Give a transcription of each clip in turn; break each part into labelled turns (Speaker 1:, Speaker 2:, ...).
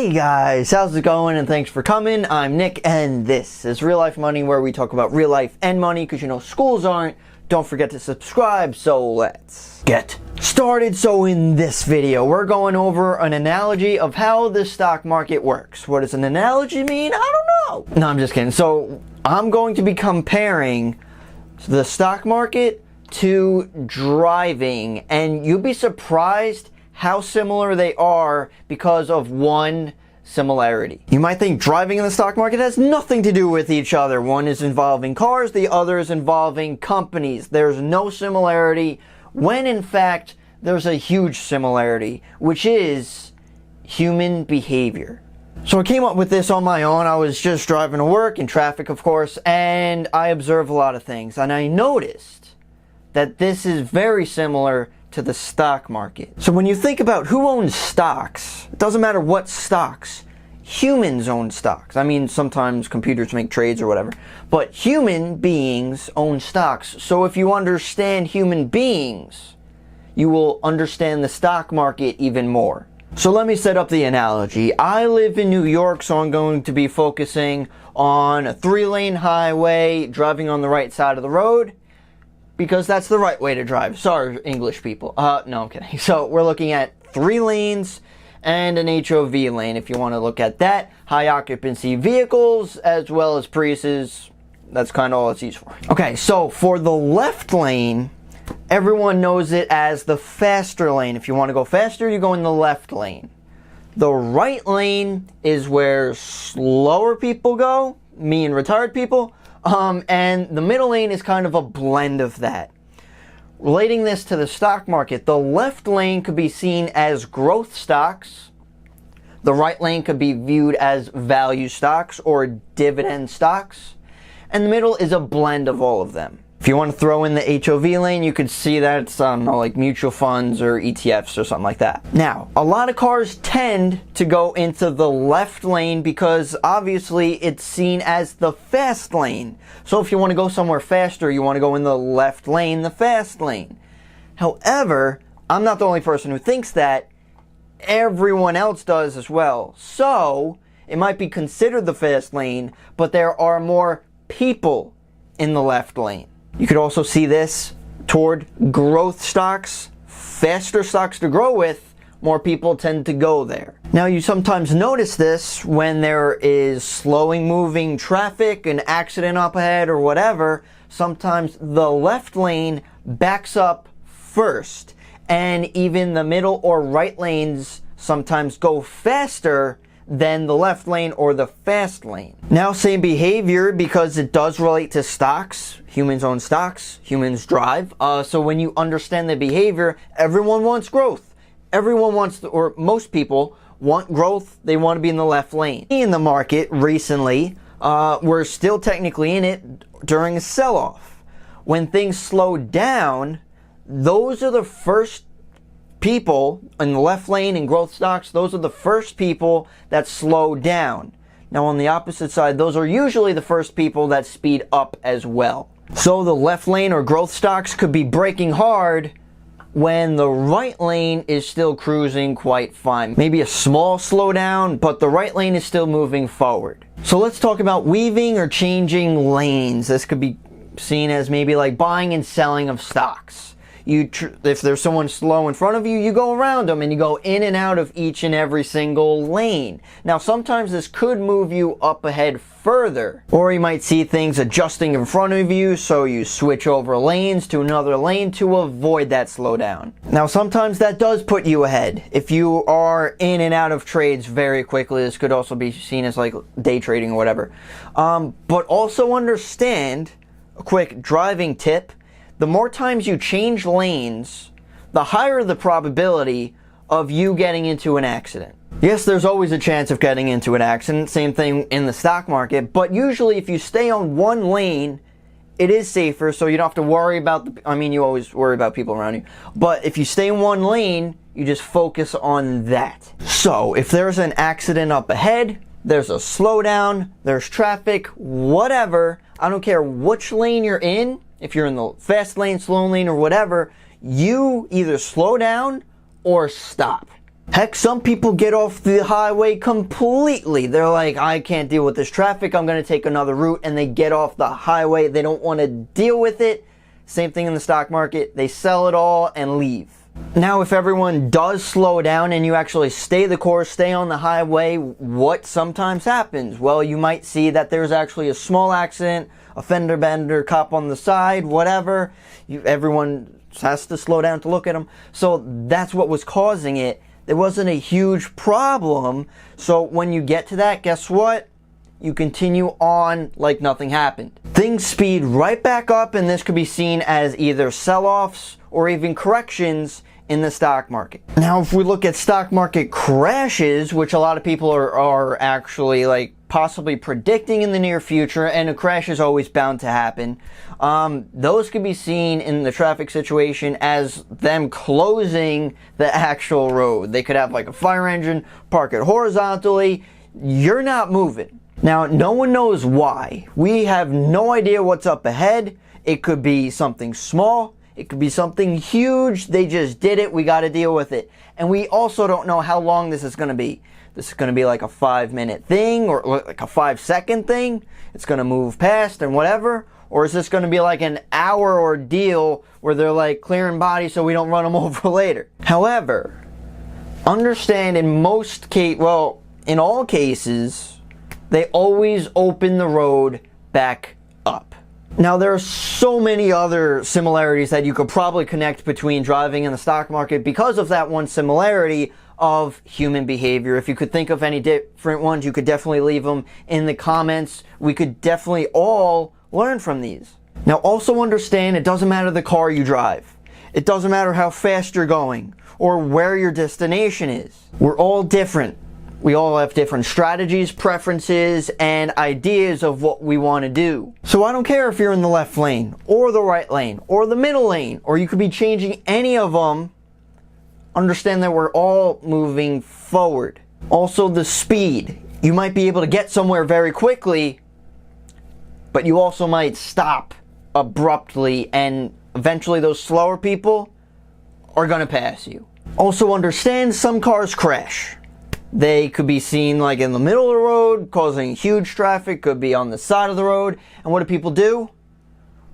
Speaker 1: Hey guys, how's it going? And thanks for coming. I'm Nick and this is Real Life Money, where we talk about real life and money because you know schools aren't. Don't forget to subscribe, so let's get started. So in this video, we're going over an analogy of how the stock market works. What does an analogy mean? I don't know. No, I'm just kidding. So I'm going to be comparing the stock market to driving, and you'll be surprised how similar they are because of one similarity. You might think driving in the stock market has nothing to do with each other. One is involving cars, the other is involving companies. There's no similarity, when in fact there's a huge similarity, which is human behavior. So I came up with this on my own. I was just driving to work in traffic, of course, and I observe a lot of things, and I noticed that this is very similar to the stock market. So when you think about who owns stocks, it doesn't matter what stocks. Humans own stocks. I mean, sometimes computers make trades or whatever, but human beings own stocks. So if you understand human beings, you will understand the stock market even more. So let me set up the analogy. I live in New York, so I'm going to be focusing on a 3-lane highway, driving on the right side of the road, because that's the right way to drive. Sorry, English people. No, I'm kidding. So we're looking at 3 lanes and an HOV lane, if you want to look at that. High occupancy vehicles, as well as Priuses. That's kind of all it's used for. Okay, so for the left lane, everyone knows it as the faster lane. If you want to go faster, you go in the left lane. The right lane is where slower people go, me and retired people. And the middle lane is kind of a blend of that. Relating this to the stock market, the left lane could be seen as growth stocks. The right lane could be viewed as value stocks or dividend stocks. And the middle is a blend of all of them. If you want to throw in the HOV lane, you could see that it's, I don't know, like mutual funds or ETFs or something like that. Now, a lot of cars tend to go into the left lane because obviously it's seen as the fast lane. So if you want to go somewhere faster, you want to go in the left lane, the fast lane. However, I'm not the only person who thinks that. Everyone else does as well. So it might be considered the fast lane, but there are more people in the left lane. You could also see this toward growth stocks. Faster stocks to grow with, more people tend to go there. Now you sometimes notice this when there is slowing moving traffic, an accident up ahead or whatever. Sometimes the left lane backs up first, and even the middle or right lanes sometimes go faster than the left lane or the fast lane. Now, same behavior because it does relate to stocks. Humans own stocks, humans drive. So when you understand the behavior, everyone wants growth. Everyone wants, or most people want growth. They want to be in the left lane. In the market recently, we're still technically in it during a sell-off. When things slow down, those are the first people in the left lane in growth stocks. Those are the first people that slow down. Now on the opposite side, those are usually the first people that speed up as well. So the left lane or growth stocks could be braking hard when the right lane is still cruising quite fine. Maybe a small slowdown, but the right lane is still moving forward. So let's talk about weaving or changing lanes. This could be seen as maybe like buying and selling of stocks. If there's someone slow in front of you, you go around them and you go in and out of each and every single lane. Now sometimes this could move you up ahead further, or you might see things adjusting in front of you, so you switch over lanes to another lane to avoid that slowdown. Now sometimes that does put you ahead. If you are in and out of trades very quickly, this could also be seen as like day trading or whatever. But also understand, a quick driving tip, the more times you change lanes, the higher the probability of you getting into an accident. Yes, there's always a chance of getting into an accident, same thing in the stock market, but usually if you stay on one lane, it is safer, so you don't have to worry about you always worry about people around you, but if you stay in one lane, you just focus on that. So if there's an accident up ahead, there's a slowdown, there's traffic, whatever, I don't care which lane you're in. If you're in the fast lane, slow lane, or whatever, you either slow down or stop. Heck, some people get off the highway completely. They're like, I can't deal with this traffic, I'm going to take another route, and they get off the highway. They don't want to deal with it. Same thing in the stock market. They sell it all and leave. Now, if everyone does slow down and you actually stay the course, stay on the highway, what sometimes happens? Well, you might see that there's actually a small accident, a fender bender, cop on the side, whatever. Everyone has to slow down to look at them. So that's what was causing it. There wasn't a huge problem. So when you get to that, guess what? You continue on like nothing happened. Things speed right back up, and this could be seen as either sell-offs or even corrections in the stock market. Now, if we look at stock market crashes, which a lot of people are actually like possibly predicting in the near future, and a crash is always bound to happen, those could be seen in the traffic situation as them closing the actual road. They could have like a fire engine, park it horizontally, you're not moving. Now, no one knows why. We have no idea what's up ahead. It could be something small. It could be something huge. They just did it. We got to deal with it. And we also don't know how long this is going to be. This is going to be like a 5-minute thing or like a 5-second thing. It's going to move past and whatever. Or is this going to be like an hour ordeal where they're like clearing bodies so we don't run them over later? However, understand in most cases, well, in all cases, they always open the road back up. Now, there are so many other similarities that you could probably connect between driving and the stock market because of that one similarity of human behavior. If you could think of any different ones, you could definitely leave them in the comments. We could definitely all learn from these. Now, also understand it doesn't matter the car you drive. It doesn't matter how fast you're going or where your destination is. We're all different. We all have different strategies, preferences, and ideas of what we want to do. So I don't care if you're in the left lane, or the right lane, or the middle lane, or you could be changing any of them. Understand that we're all moving forward. Also, the speed. You might be able to get somewhere very quickly, but you also might stop abruptly, and eventually those slower people are going to pass you. Also understand some cars crash. They could be seen like in the middle of the road, causing huge traffic, could be on the side of the road. And what do people do?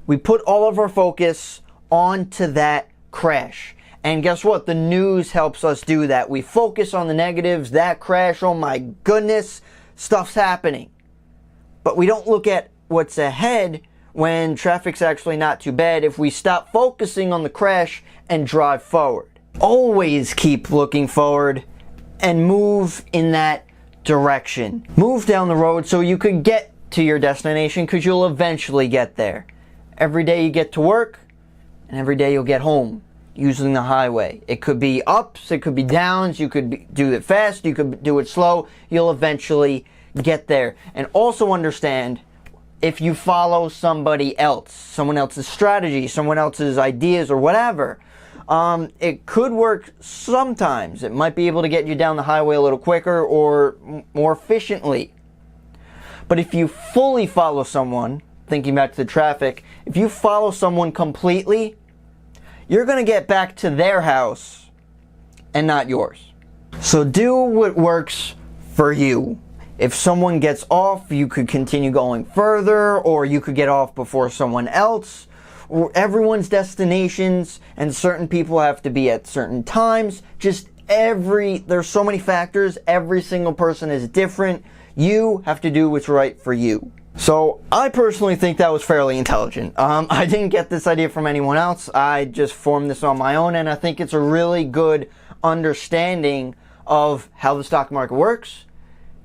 Speaker 1: We put all of our focus onto that crash. And guess what? The news helps us do that. We focus on the negatives, that crash, oh my goodness, stuff's happening. But we don't look at what's ahead when traffic's actually not too bad if we stop focusing on the crash and drive forward. Always keep looking forward and move in that direction. Move down the road so you could get to your destination, because you'll eventually get there. Every day you get to work, and every day you'll get home using the highway. It could be ups, it could be downs, you could do it fast, you could do it slow, you'll eventually get there. And also understand, if you follow somebody else, someone else's strategy, someone else's ideas or whatever, it could work sometimes. It might be able to get you down the highway a little quicker or more efficiently. But if you fully follow someone, thinking back to the traffic, if you follow someone completely, you're going to get back to their house and not yours. So do what works for you. If someone gets off, you could continue going further, or you could get off before someone else. Everyone's destinations and certain people have to be at certain times. There's so many factors. Every single person is different. You have to do what's right for you. So I personally think that was fairly intelligent. I didn't get this idea from anyone else. I just formed this on my own, and I think it's a really good understanding of how the stock market works,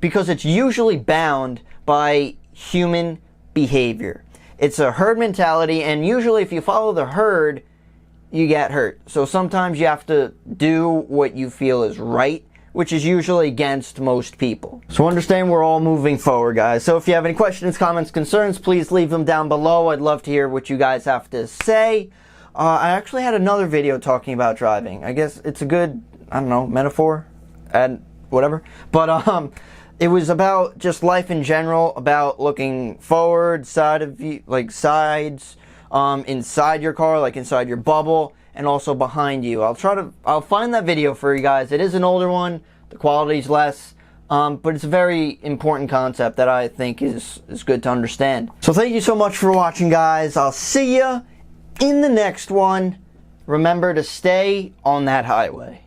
Speaker 1: because it's usually bound by human behavior. It's a herd mentality, and usually if you follow the herd, you get hurt. So sometimes you have to do what you feel is right, which is usually against most people. So understand we're all moving forward, guys. So if you have any questions, comments, concerns, please leave them down below. I'd love to hear what you guys have to say. I actually had another video talking about driving. I guess it's a good, I don't know, metaphor and whatever. But it was about just life in general, about looking forward, side of you, like sides, inside your car, like inside your bubble, and also behind you. I'll find that video for you guys. It is an older one. The quality's less. But it's a very important concept that I think is good to understand. So thank you so much for watching, guys. I'll see ya in the next one. Remember to stay on that highway.